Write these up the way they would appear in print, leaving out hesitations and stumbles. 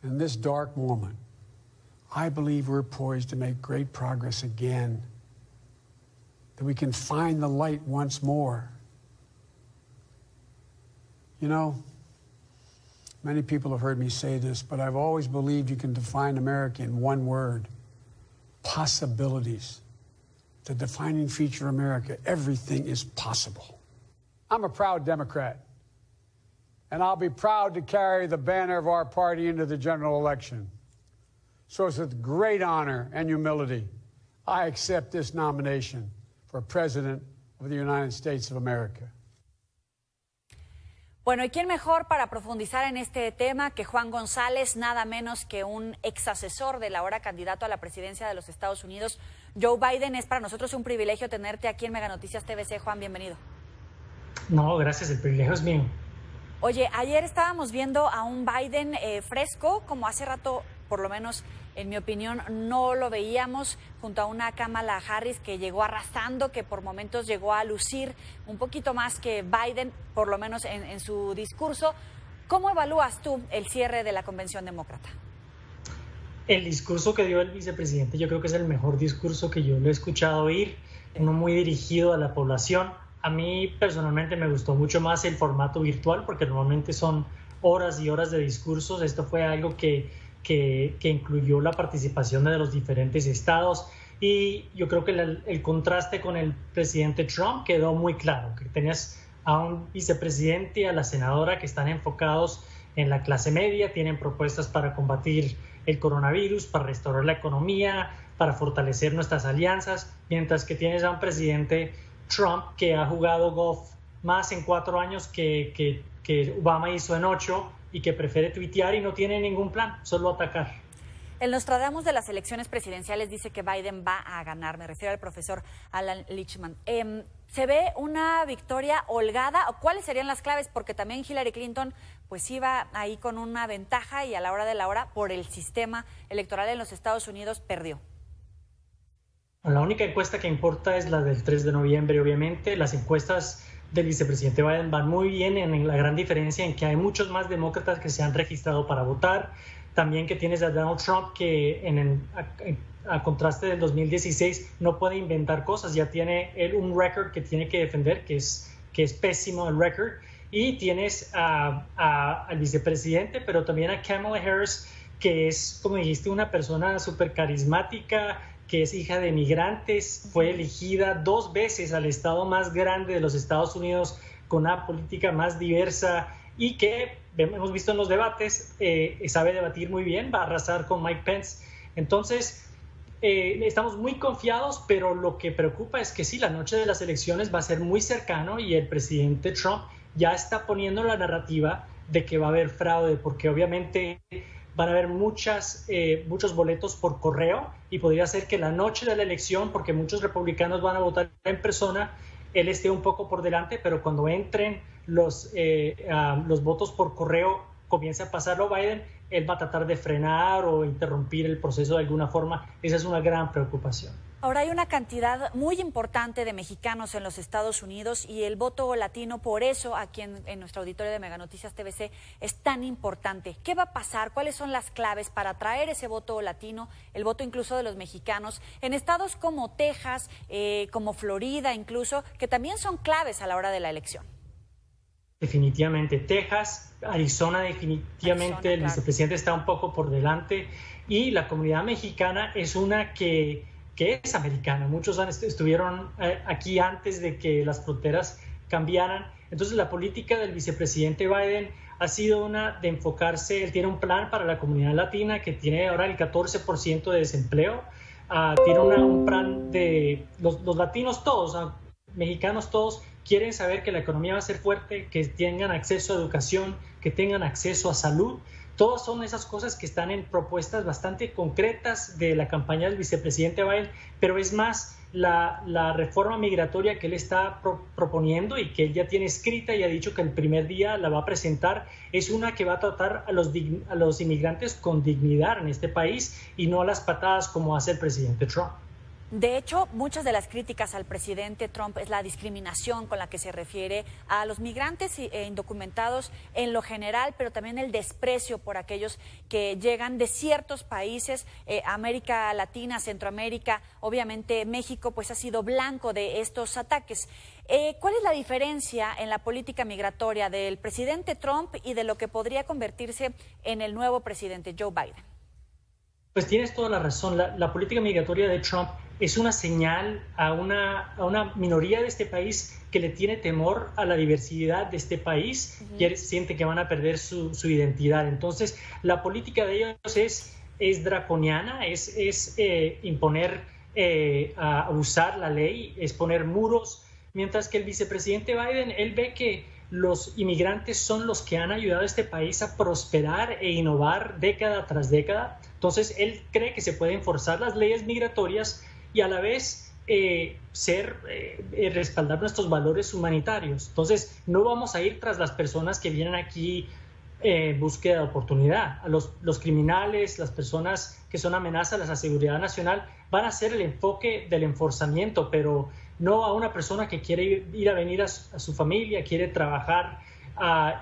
In this dark moment, I believe we're poised to make great progress again, that we can find the light once more. You know, many people have heard me say this, but I've always believed you can define America in one word: possibilities. The defining feature of America: everything is possible. I'm a proud Democrat, and I'll be proud to carry the banner of our party into the general election. So it's with great honor and humility I accept this nomination for President of the United States of America. Bueno, ¿y quién mejor para profundizar en este tema que Juan González, nada menos que un ex asesor del ahora candidato a la presidencia de los Estados Unidos, Joe Biden? Es para nosotros un privilegio tenerte aquí en Mega Noticias TVC. Juan, bienvenido. No, gracias, el privilegio es mío. Oye, ayer estábamos viendo a un Biden fresco, como hace rato, por lo menos en mi opinión, no lo veíamos, junto a una Kamala Harris que llegó arrasando, que por momentos llegó a lucir un poquito más que Biden, por lo menos en su discurso. ¿Cómo evalúas tú el cierre de la Convención Demócrata? El discurso que dio el vicepresidente yo creo que es el mejor discurso que yo le he escuchado oír, uno muy dirigido a la población. A mí personalmente me gustó mucho más el formato virtual, porque normalmente son horas y horas de discursos. Esto fue algo que incluyó la participación de los diferentes estados, y yo creo que el contraste con el presidente Trump quedó muy claro, que tenías a un vicepresidente y a la senadora que están enfocados en la clase media, tienen propuestas para combatir el coronavirus, para restaurar la economía, para fortalecer nuestras alianzas, mientras que tienes a un presidente Trump que ha jugado golf más en 4 años que Obama hizo en 8, y que prefiere tuitear y no tiene ningún plan, solo atacar. El Nostradamus de las elecciones presidenciales dice que Biden va a ganar. Me refiero al profesor Alan Lichtman. ¿Se ve una victoria holgada? ¿O cuáles serían las claves? Porque también Hillary Clinton pues iba ahí con una ventaja, y a la hora de la hora, por el sistema electoral en los Estados Unidos, perdió. La única encuesta que importa es la del 3 de noviembre, obviamente. Las encuestas del vicepresidente Biden van muy bien, en la gran diferencia en que hay muchos más demócratas que se han registrado para votar. También que tienes a Donald Trump, que a contraste del 2016 no puede inventar cosas, ya tiene él un récord que tiene que defender, que es pésimo el récord. Y tienes al vicepresidente, pero también a Kamala Harris, que es, como dijiste, una persona súper carismática, que es hija de migrantes, fue elegida 2 veces al estado más grande de los Estados Unidos, con una política más diversa, y que hemos visto en los debates, sabe debatir muy bien, va a arrasar con Mike Pence. Entonces, estamos muy confiados, pero lo que preocupa es que sí, la noche de las elecciones va a ser muy cercano, y el presidente Trump ya está poniendo la narrativa de que va a haber fraude, porque obviamente van a haber muchos boletos por correo, y podría ser que la noche de la elección, porque muchos republicanos van a votar en persona, él esté un poco por delante, pero cuando entren los votos por correo, comience a pasarlo Biden, él va a tratar de frenar o interrumpir el proceso de alguna forma. Esa es una gran preocupación. Ahora hay una cantidad muy importante de mexicanos en los Estados Unidos, y el voto latino, por eso aquí en nuestro auditorio de Mega Noticias TVC, es tan importante. ¿Qué va a pasar? ¿Cuáles son las claves para atraer ese voto latino, el voto incluso de los mexicanos, en estados como Texas, como Florida incluso, que también son claves a la hora de la elección? Definitivamente Texas, Arizona definitivamente, el vicepresidente está un poco por delante, y la comunidad mexicana es una que es americana. Muchos estuvieron aquí antes de que las fronteras cambiaran. Entonces la política del vicepresidente Biden ha sido una de enfocarse, él tiene un plan para la comunidad latina que tiene ahora el 14% de desempleo, tiene un plan de los latinos todos, mexicanos todos, quieren saber que la economía va a ser fuerte, que tengan acceso a educación, que tengan acceso a salud. Todas son esas cosas que están en propuestas bastante concretas de la campaña del vicepresidente Biden, pero es más la reforma migratoria que él está proponiendo, y que él ya tiene escrita y ha dicho que el primer día la va a presentar, es una que va a tratar a los inmigrantes con dignidad en este país, y no a las patadas como hace el presidente Trump. De hecho, muchas de las críticas al presidente Trump es la discriminación con la que se refiere a los migrantes e indocumentados en lo general, pero también el desprecio por aquellos que llegan de ciertos países, América Latina, Centroamérica, obviamente México, pues ha sido blanco de estos ataques. ¿Cuál es la diferencia en la política migratoria del presidente Trump y de lo que podría convertirse en el nuevo presidente Joe Biden? Pues tienes toda la razón. La política migratoria de Trump es una señal a una minoría de este país que le tiene temor a la diversidad de este país y siente que van a perder su identidad. Entonces, la política de ellos es draconiana, es imponer, a usar la ley, es poner muros, mientras que el vicepresidente Biden, él ve que los inmigrantes son los que han ayudado a este país a prosperar e innovar década tras década. Entonces, él cree que se pueden forzar las leyes migratorias y a la vez respaldar nuestros valores humanitarios. Entonces, no vamos a ir tras las personas que vienen aquí en búsqueda de oportunidad. A los criminales, las personas que son amenazas a la seguridad nacional, van a ser el enfoque del enforzamiento, pero no a una persona que quiere ir a venir a su familia, quiere trabajar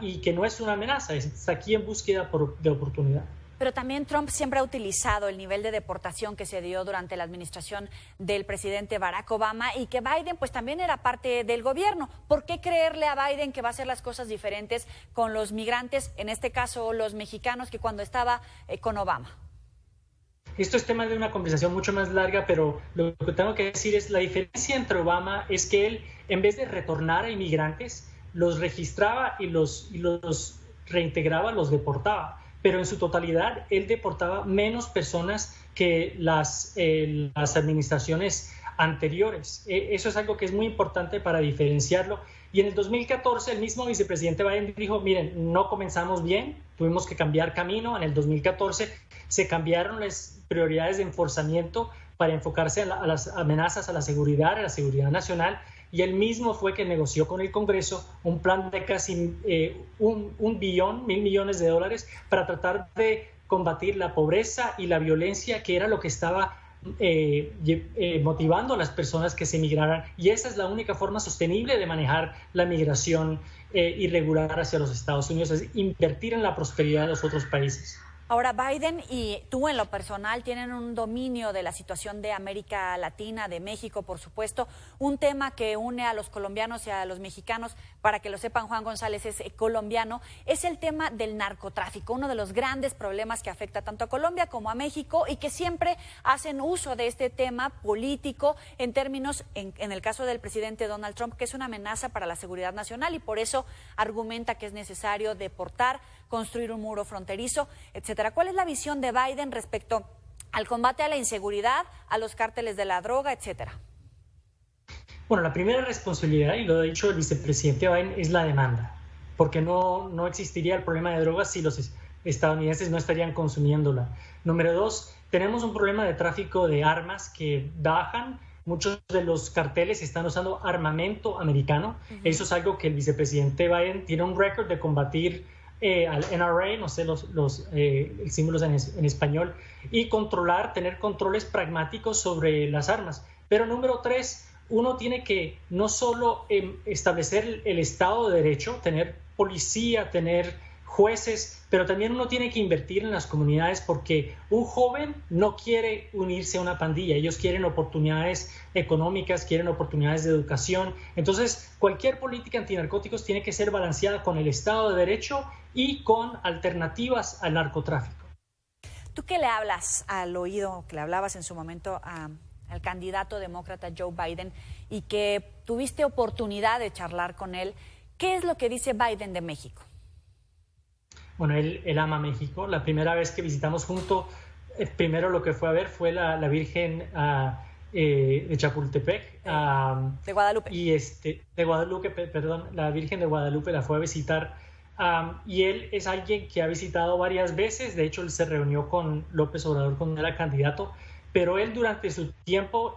y que no es una amenaza, está aquí en búsqueda de oportunidad. Pero también Trump siempre ha utilizado el nivel de deportación que se dio durante la administración del presidente Barack Obama y que Biden pues también era parte del gobierno. ¿Por qué creerle a Biden que va a hacer las cosas diferentes con los migrantes, en este caso los mexicanos, que cuando estaba con Obama? Esto es tema de una conversación mucho más larga, pero lo que tengo que decir es la diferencia entre Obama es que él, en vez de retornar a inmigrantes, los registraba y los reintegraba, los deportaba. Pero en su totalidad él deportaba menos personas que las administraciones anteriores. Eso es algo que es muy importante para diferenciarlo. Y en el 2014 el mismo vicepresidente Biden dijo, miren, no comenzamos bien, tuvimos que cambiar camino. En el 2014 se cambiaron las prioridades de enforzamiento para enfocarse a las amenazas a la seguridad nacional. Y él mismo fue que negoció con el Congreso un plan de casi $1 billón, $1,000 millones para tratar de combatir la pobreza y la violencia, que era lo que estaba motivando a las personas que se migraran. Y esa es la única forma sostenible de manejar la migración irregular hacia los Estados Unidos, es invertir en la prosperidad de los otros países. Ahora, Biden y tú en lo personal tienen un dominio de la situación de América Latina, de México, por supuesto. Un tema que une a los colombianos y a los mexicanos, para que lo sepan, Juan González es colombiano, es el tema del narcotráfico, uno de los grandes problemas que afecta tanto a Colombia como a México y que siempre hacen uso de este tema político en términos, en el caso del presidente Donald Trump, que es una amenaza para la seguridad nacional y por eso argumenta que es necesario deportar, construir un muro fronterizo, etcétera. ¿Cuál es la visión de Biden respecto al combate a la inseguridad, a los cárteles de la droga, etcétera? Bueno, la primera responsabilidad, y lo ha dicho el vicepresidente Biden, es la demanda, porque no existiría el problema de drogas si los estadounidenses no estarían consumiéndola. Número 2, tenemos un problema de tráfico de armas que bajan. Muchos de los carteles están usando armamento americano. Eso es algo que el vicepresidente Biden tiene un récord de combatir al NRA, no sé los símbolos en español, y tener controles pragmáticos sobre las armas. Pero número 3, uno tiene que no solo establecer el Estado de Derecho, tener policía, tener jueces, pero también uno tiene que invertir en las comunidades, porque un joven no quiere unirse a una pandilla, ellos quieren oportunidades económicas, quieren oportunidades de educación. Entonces, cualquier política antinarcóticos tiene que ser balanceada con el Estado de Derecho y con alternativas al narcotráfico. ¿Tú qué le hablas al oído, que le hablabas en su momento al candidato demócrata Joe Biden y que tuviste oportunidad de charlar con él? ¿Qué es lo que dice Biden de México? Bueno, él ama México. La primera vez que visitamos juntos, primero lo que fue a ver fue la Virgen de Chapultepec. De Guadalupe. De Guadalupe, perdón, la Virgen de Guadalupe la fue a visitar. Y él es alguien que ha visitado varias veces. De hecho, él se reunió con López Obrador cuando era candidato. Pero él, durante su tiempo,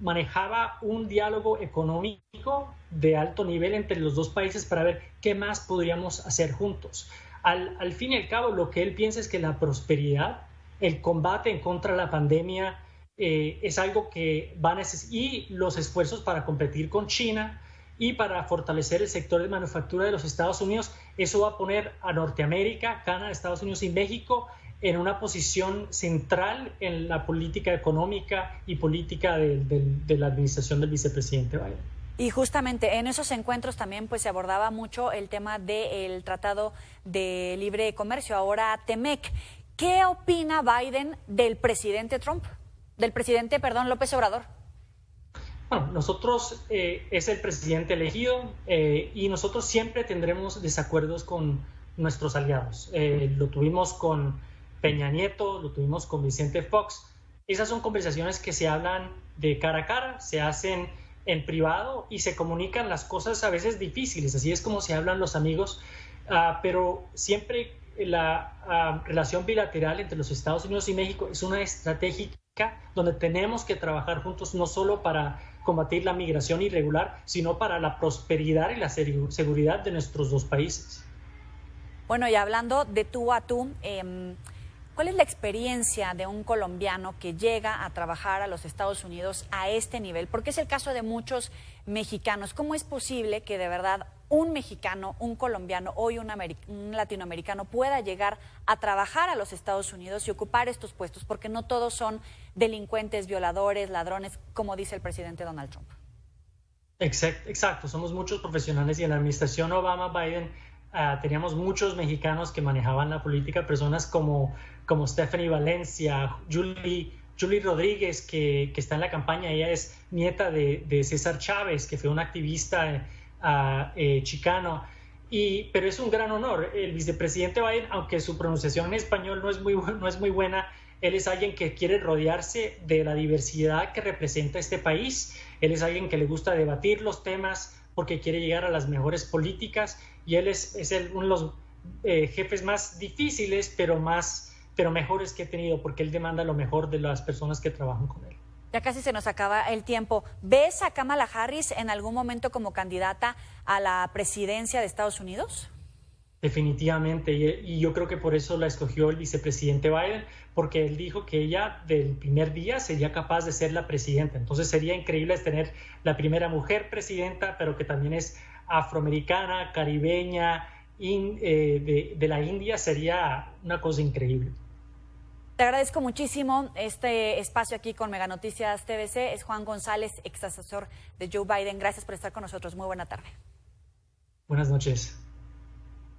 manejaba un diálogo económico de alto nivel entre los dos países para ver qué más podríamos hacer juntos. Al fin y al cabo, lo que él piensa es que la prosperidad, el combate en contra de la pandemia, es algo que va a necesitar, y los esfuerzos para competir con China y para fortalecer el sector de manufactura de los Estados Unidos, eso va a poner a Norteamérica, Canadá, Estados Unidos y México en una posición central en la política económica y política de la administración del vicepresidente Biden. Y justamente en esos encuentros también pues se abordaba mucho el tema del Tratado de Libre Comercio, ahora TEMEC. ¿Qué opina Biden del presidente Trump? Del presidente, perdón, López Obrador. Bueno, nosotros es el presidente elegido y nosotros siempre tendremos desacuerdos con nuestros aliados. Lo tuvimos con Peña Nieto, lo tuvimos con Vicente Fox. Esas son conversaciones que se hablan de cara a cara, se hacen en privado y se comunican las cosas a veces difíciles. Así es como se hablan los amigos, pero siempre la relación bilateral entre los Estados Unidos y México es una estratégica donde tenemos que trabajar juntos no solo para combatir la migración irregular, sino para la prosperidad y la seguridad de nuestros dos países. Bueno, y hablando de tú a tú, ¿cuál es la experiencia de un colombiano que llega a trabajar a los Estados Unidos a este nivel? Porque es el caso de muchos mexicanos. ¿Cómo es posible que de verdad un mexicano, un colombiano o un latinoamericano pueda llegar a trabajar a los Estados Unidos y ocupar estos puestos? Porque no todos son delincuentes, violadores, ladrones, como dice el presidente Donald Trump. Exacto, somos muchos profesionales y en la administración Obama-Biden teníamos muchos mexicanos que manejaban la política, personas como Stephanie Valencia, Julie Rodríguez, que está en la campaña. Ella es nieta de César Chávez, que fue un activista chicano. Pero es un gran honor. El vicepresidente Biden, aunque su pronunciación en español no es muy buena, él es alguien que quiere rodearse de la diversidad que representa este país. Él es alguien que le gusta debatir los temas porque quiere llegar a las mejores políticas, y él es uno de los jefes más difíciles, pero mejores que he tenido, porque él demanda lo mejor de las personas que trabajan con él. Ya casi se nos acaba el tiempo. ¿Ves a Kamala Harris en algún momento como candidata a la presidencia de Estados Unidos? Definitivamente, y yo creo que por eso la escogió el vicepresidente Biden, porque él dijo que ella del primer día sería capaz de ser la presidenta. Entonces sería increíble tener la primera mujer presidenta, pero que también es afroamericana, caribeña, de la India. Sería una cosa increíble. Te agradezco muchísimo este espacio aquí con Mega Noticias TVC. Es Juan González, ex asesor de Joe Biden. Gracias por estar con nosotros. Muy buena tarde. Buenas noches.